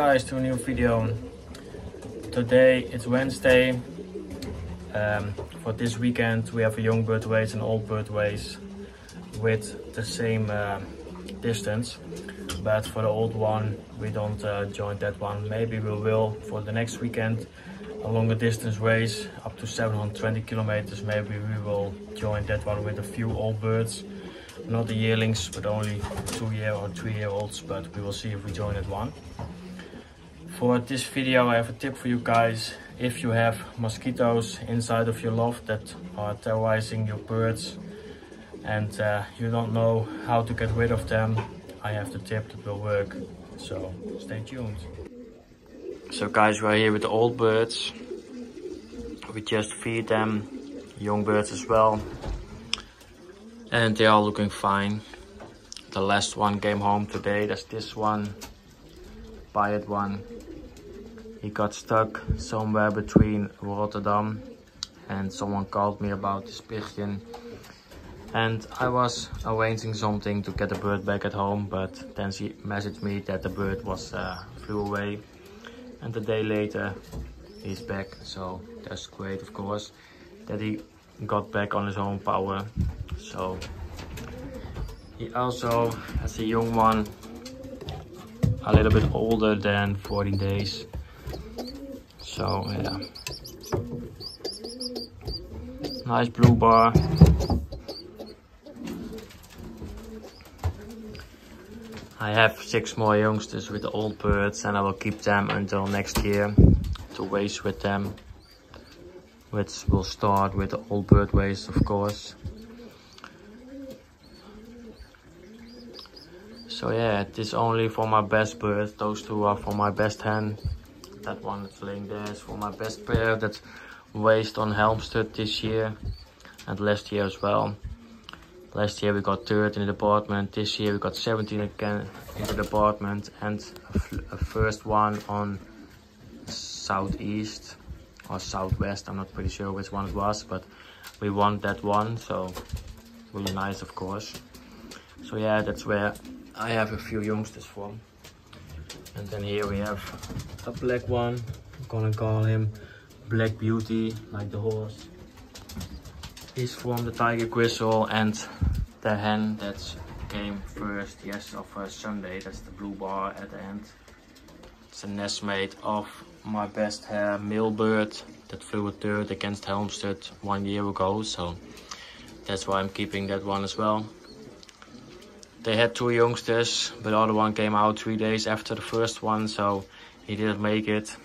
guys to a new video. Today it's Wednesday. For this weekend we have a young bird race and old bird race with the same distance, but for the old one we don't join that one. Maybe we will for the next weekend, a longer distance race up to 720 kilometers. Maybe we will join that one with a few old birds, not the yearlings but only 2-year or 3-year-olds, but we will see if we join that one. For this video I have a tip for you guys. If you have mosquitoes inside of your loft that are terrorizing your birds and you don't know how to get rid of them, I have the tip that will work, so stay tuned. So guys, we're here with the old birds. We just feed them, young birds as well, and they are looking fine. The last one came home today, that's this one, Pied one. He got stuck somewhere between Rotterdam, and someone called me about this pigeon. And I was arranging something to get the bird back at home, but then she messaged me that the bird was flew away. And a day later, he's back. So that's great, of course, that he got back on his own power. So he also has a young one, a little bit older than 14 days. So yeah, nice blue bar. I have 6 more youngsters with the old birds, and I will keep them until next year to race with them, which will start with the old bird race, of course. So yeah, it is only for my best birds. Those 2 are for my best hen. That one that's laying there is for my best pair that raced on Helmstedt this year and last year as well. Last year we got 3rd in the department. This year we got 17 again in the department, and a first one on southeast or southwest. I'm not pretty sure which one it was, but we won that one, so really nice, of course. So yeah, that's where I have a few youngsters from. And then here we have a black one. I'm gonna call him Black Beauty, like the horse. He's from the Tiger Gristle, and the hen that came first, Sunday, that's the blue bar at the end. It's a nestmate of my best hair male bird that flew a 3rd against Helmstedt 1 year ago, so that's why I'm keeping that one as well. They had 2 youngsters, but the other one came out 3 days after the first one, so he didn't make it.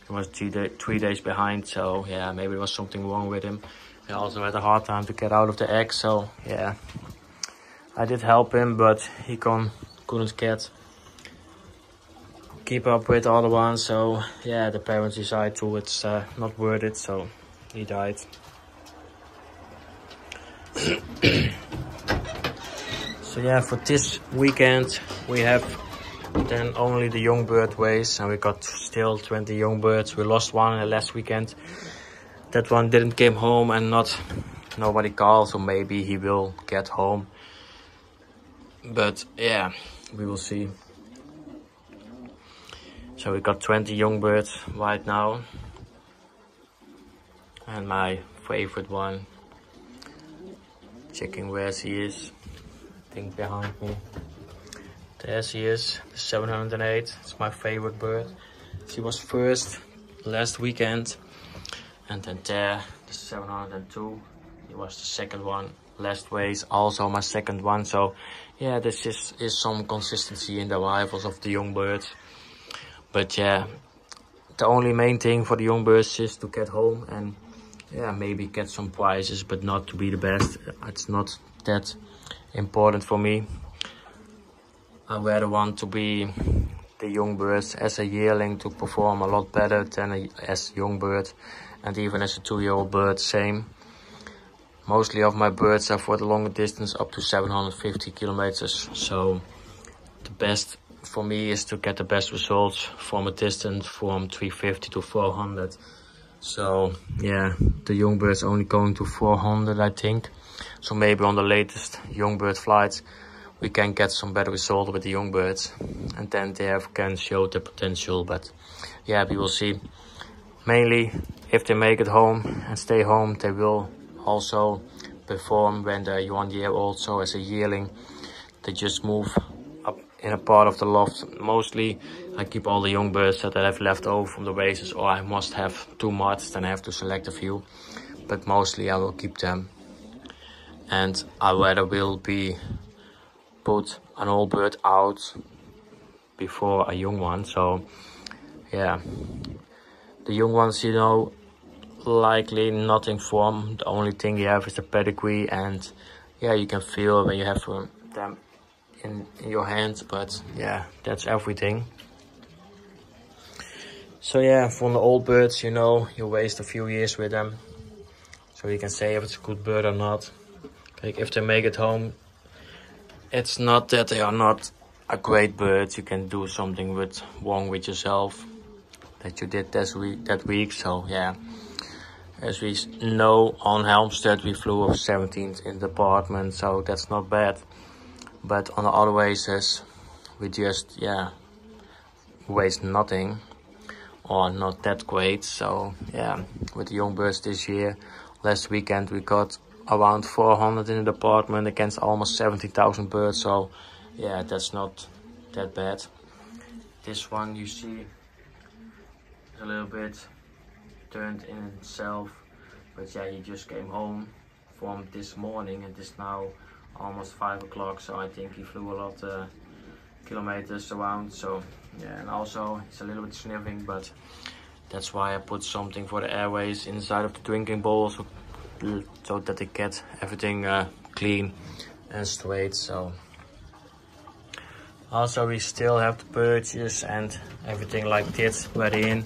He was 3 days behind, so yeah, maybe there was something wrong with him. He also had a hard time to get out of the egg, so yeah, I did help him, but he couldn't keep up with the other one. So yeah, the parents decided to it's not worth it, so he died. So yeah, for this weekend we have then only the young bird race, and we got still 20 young birds. We lost one in the last weekend. That one didn't came home, and nobody called, so maybe he will get home. But yeah, we will see. So we got 20 young birds right now. And my favorite one, checking where he is. I think behind me. There she is, the 708. It's my favorite bird. She was first last weekend. And then there, the 702. He was the second one last race, also my second one. So yeah, this is some consistency in the arrivals of the young birds. But yeah, the only main thing for the young birds is to get home and yeah, maybe get some prizes, but not to be the best. It's not that important for me. I rather want to be the young birds as a yearling to perform a lot better than as a young bird, and even as a 2-year-old bird, same. Mostly of my birds are for the longer distance, up to 750 kilometers. So the best for me is to get the best results from a distance from 350 to 400. So yeah, the young bird's only going to 400, I think. So maybe on the latest young bird flights we can get some better result with the young birds, and then they can show their potential. But yeah, we will see. Mainly, if they make it home and stay home, they will also perform when they're 1 year old. So as a yearling, they just move up in a part of the loft. Mostly, I keep all the young birds that I have left over from the races, or I must have too much, then I have to select a few. But mostly I will keep them. And I rather will be put an old bird out before a young one. So yeah, the young ones, you know, likely nothing from. The only thing you have is the pedigree, and yeah, you can feel when you have them in your hand, but yeah, that's everything. So yeah, from the old birds, you know, you waste a few years with them, so you can say if it's a good bird or not. Like if they make it home, it's not that they are not a great bird. You can do something wrong with yourself that you did that week. So yeah, as we know, on Helmstead we flew off 17th in the department, so that's not bad. But on the other races, we just, yeah, waste nothing, or not that great. So yeah, with the young birds this year, last weekend we got around 400 in the department against almost 70,000 birds. So yeah, that's not that bad. This one you see a little bit turned in itself, but yeah, he just came home from this morning, and it's now almost 5 o'clock, so I think he flew a lot kilometers around. So yeah, and also it's a little bit sniffing, but that's why I put something for the airways inside of the drinking bowl, so that they get everything clean and straight. So also we still have the perches and everything like this ready in.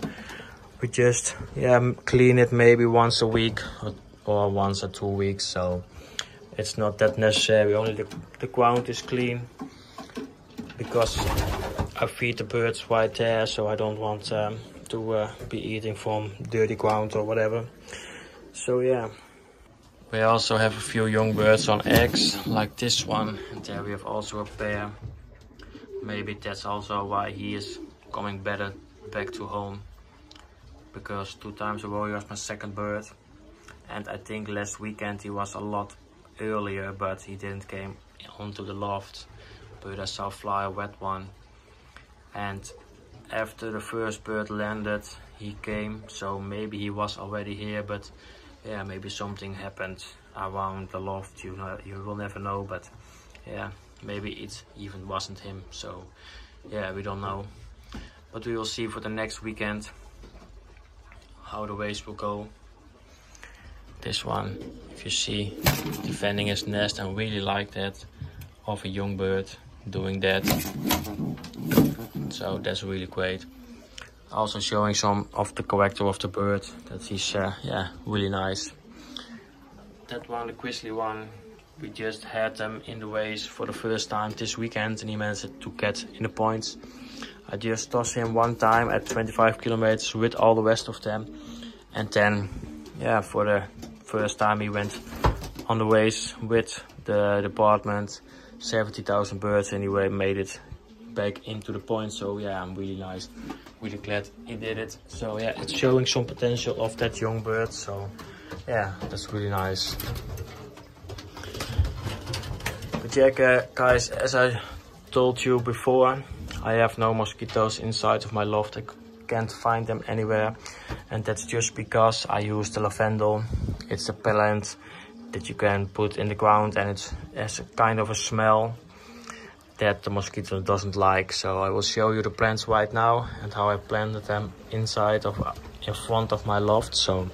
We just, yeah, clean it maybe once a week or once or 2 weeks, so it's not that necessary. Only the ground is clean, because I feed the birds right there, so I don't want to be eating from dirty ground or whatever. So yeah, we also have a few young birds on eggs, like this one, and there we have also a pair. Maybe that's also why he is coming better back to home, because 2 times a row he was my second bird, and I think last weekend he was a lot earlier, but he didn't came onto the loft. But I saw fly a wet one, and after the first bird landed he came, so maybe he was already here. But yeah, maybe something happened around the loft, you know, you will never know. But yeah, maybe it even wasn't him, so yeah, we don't know. But we will see for the next weekend how the race will go. This one, if you see, defending his nest, and really like that of a young bird doing that. So that's really great. Also showing some of the character of the bird, that he's yeah, really nice. That one, the grizzly one, we just had them in the race for the first time this weekend, and he managed to get in the points. I just tossed him one time at 25 kilometers with all the rest of them, and then yeah, for the first time he went on the race with the department, 70,000 birds, and he made it back into the points. So yeah, I'm really glad he did it. So yeah, it's showing some potential of that young bird, so yeah, that's really nice. But yeah, guys, as I told you before, I have no mosquitoes inside of my loft. I can't find them anywhere, and that's just because I use the lavendel. It's a pellet that you can put in the ground, and it has a kind of a smell that the mosquito doesn't like. So I will show you the plants right now and how I planted them in front of my loft. So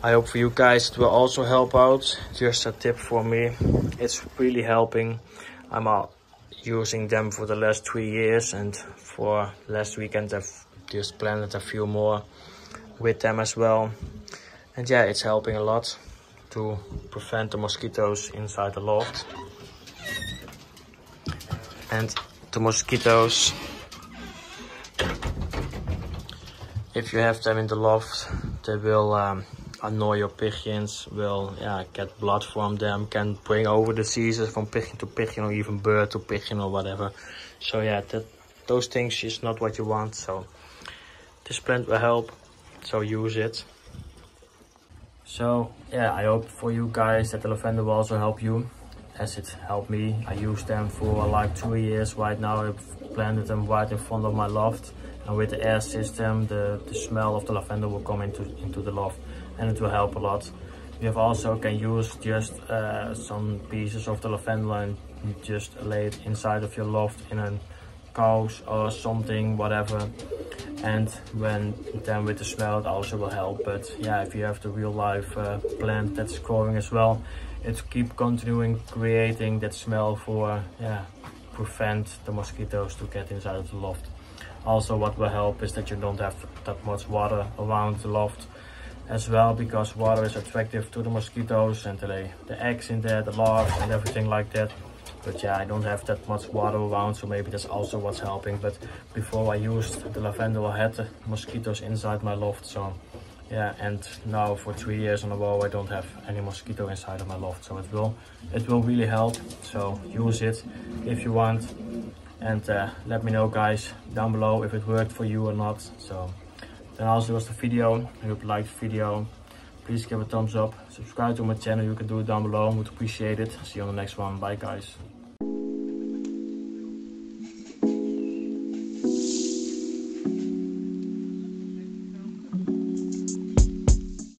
I hope for you guys it will also help out. Just a tip for me, it's really helping. I'm using them for the last 3 years, and for last weekend I've just planted a few more with them as well. And yeah, it's helping a lot to prevent the mosquitoes inside the loft. And the mosquitoes, if you have them in the loft, they will annoy your pigeons, will get blood from them, can bring over diseases from pigeon to pigeon or even bird to pigeon or whatever. So yeah, those things is not what you want. So this plant will help, so use it. So yeah, I hope for you guys that the lavender will also help you as it helped me. I used them for like 2 years right now. I've planted them right in front of my loft, and with the air system the smell of the lavender will come into the loft, and it will help a lot. You have also can use just some pieces of the lavender and just lay it inside of your loft in a couch or something, whatever, and then with the smell it also will help. But yeah, if you have the real life plant that's growing as well, it keep continuing creating that smell for prevent the mosquitoes to get inside of the loft. Also what will help is that you don't have that much water around the loft as well, because water is attractive to the mosquitoes and they lay the eggs in there, the larvae and everything like that. But yeah, I don't have that much water around, so maybe that's also what's helping. But before I used the lavender, I had the mosquitoes inside my loft. So yeah, and now for 3 years in a row I don't have any mosquito inside of my loft. So it will really help. So use it if you want, and let me know guys down below if it worked for you or not. So then also was the video. I hope you liked the video. Please give a thumbs up, subscribe to my channel, you can do it down below, I would appreciate it. See you on the next one, bye guys.